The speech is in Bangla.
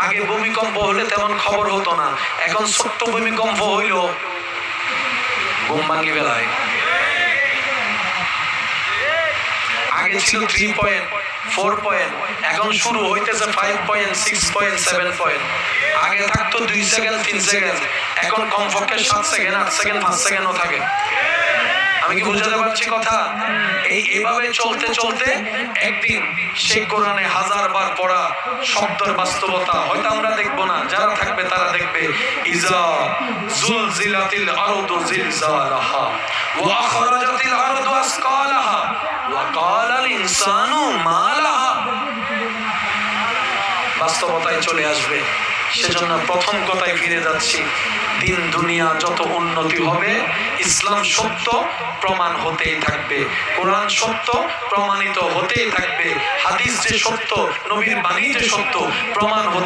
আগে ভূমিকম্প হলে তেমন খবর হতো না, এখন ছোট্ট ভূমিকম্প হইল ঘুম ভাঙি বেলায়। আগে ছিল 3 পয়েন্ট 4 পয়েন্ট, এখন শুরু হইতেছে 5 পয়েন্ট 6 পয়েন্ট 7 পয়েন্ট। আগে থাকতো 2 সেকেন্ড 3 সেকেন্ড, এখন কমপক্ষে 7 সেকেন্ড 8 সেকেন্ড 5 সেকেন্ডও থাকে। আমি কি বুঝাতে পারছি কথা? এইভাবে চলতে চলতে একদিন সেই কোরআনে 1000 বার পড়া শব্দের বাস্তবতা হয়তো আমরা দেখবো না, যারা থাকবে তারা দেখবে। ইজা জুলজিলাতিল আরদু জিলজালাহা ওয়া আখরাজাতিল আরদু আসকালাহা ওয়া ক্বালাল ইনসানু মা লাহা। বাস্তবতায় চলে আসবে। সেজন্য প্রথম কথায় ফিরে যাচ্ছি, দিন দুনিয়া যত উন্নতি হবে, ইসলাম সত্য প্রমাণ হতেই থাকবে, কোরআন সত্য প্রমাণিত হতেই থাকবে, হাদিস যে সত্য, নবীর বাণী যে সত্য প্রমাণ হতে